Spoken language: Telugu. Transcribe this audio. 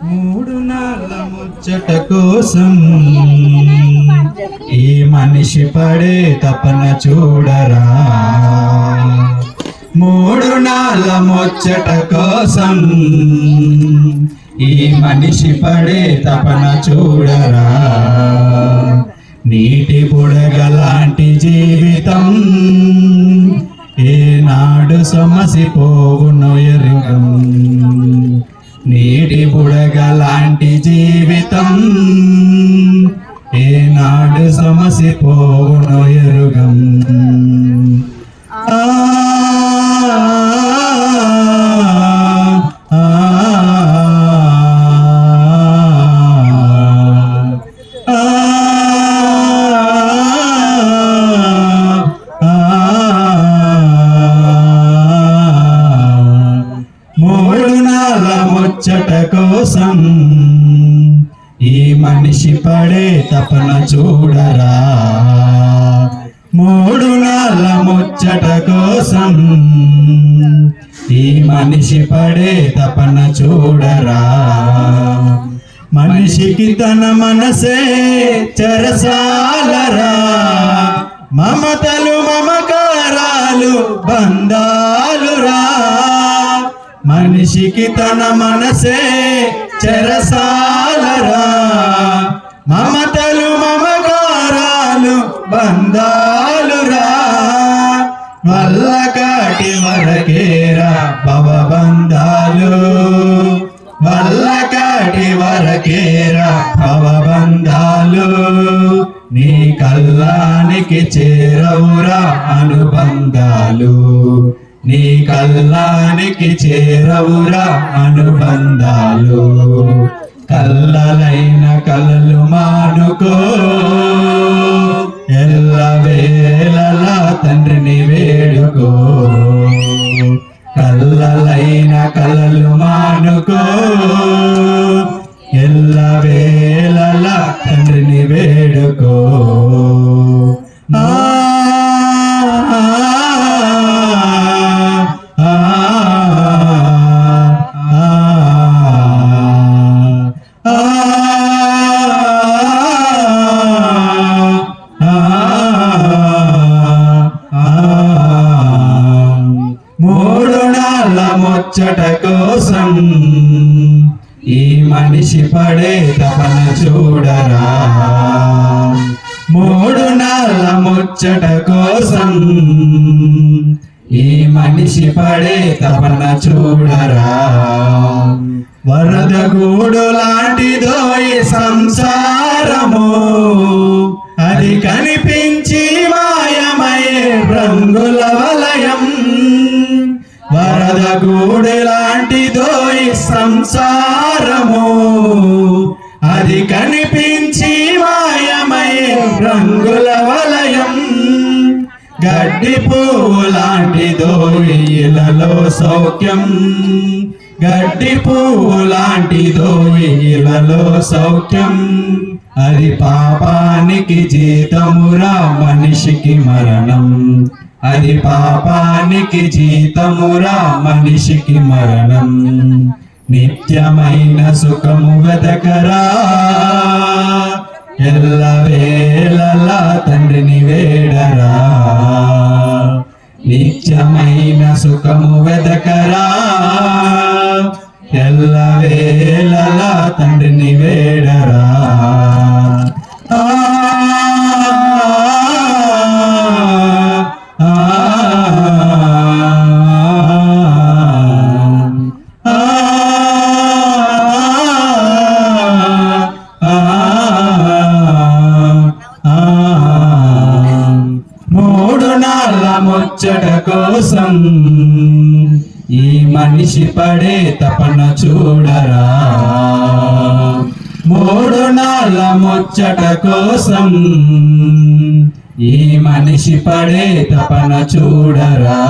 మూడు నాళ్ళ ముచ్చట కోసం ఈ మనిషి పడే తపన చూడరా. మూడు నాళ్ళ ముచ్చట కోసం ఈ మనిషి పడే తపన చూడరా. నీటి బుడగలాంటి జీవితం ఏనాడు సమసిపోవును ఎరుగం. నీటి బుడగలాంటి జీవితం ఏనాడు సమసిపోవును ఎరుగం. మూడు నాళ్ళ ముచ్చట కోసం ఈ మనిషి పడే తపన చూడరా. మూడు నాళ్ళ ముచ్చట కోసం ఈ మనిషి పడే తపన చూడరా. మనిషికి తన మనసే చెరసాలరా. మమతలు మమకారాలు బంధాలురా. మనిషికి తన మనసే చెరసాలరా. మమతలు మమకారాలు బంధాలురా. వల్లకాటి వరకేరా భవబంధాలు. వల్లకాటి వరకేరా భవబంధాలు. నీ కల్లానికి చేరవురా అనుబంధాలు. నీ కల్లానికి చేరవురా అనుబంధాలు. కల్లలైన కలలు మానుకో. ఎల్లవేళలా తండ్రిని వేడుకో. కల్లలైన కలలు మానుకో. ఎల్లవేళలా తండ్రిని వేడుకో. మూడు నాళ్ళ ముచ్చట కోసం ఈ మనిషి పడే తపన చూడరా. మూడు నాళ్ళ ముచ్చట కోసం ఈ మనిషి పడే తపన చూడరా. వరద గూడు లాంటిదో ఈ సంసారము. అది కనిపించి మాయమయ్యే రంగుల వలయం. వరద గూడు లాంటిదో ఈ సంసారము. అది కనిపించి మాయమయ్యే రంగుల వలయం. గడ్డి పువ్వు లాంటిదో ఇళ్ళలో సౌఖ్యం. గడ్డి పువ్వు లాంటిదో ఇళ్ళలో సౌఖ్యం. అది పాపానికి జీతమురా మనిషికి మరణం. అది పాపానికి జీతమురా మనిషికి మరణం. నిత్యమైన సుఖము వెదకరా. ఎల్లవేళలా తండ్రిని వేడరా. నిత్యమైన సుఖము వెదకరా. ఎల్లవేళలా తండ్రిని వేడరా. మూడు నాళ్ళ ముచ్చట కోసం ఈ మనిషి పడే తపన చూడరా. మూడు నాళ్ళ ముచ్చట కోసం ఈ మనిషి పడే తపన చూడరా.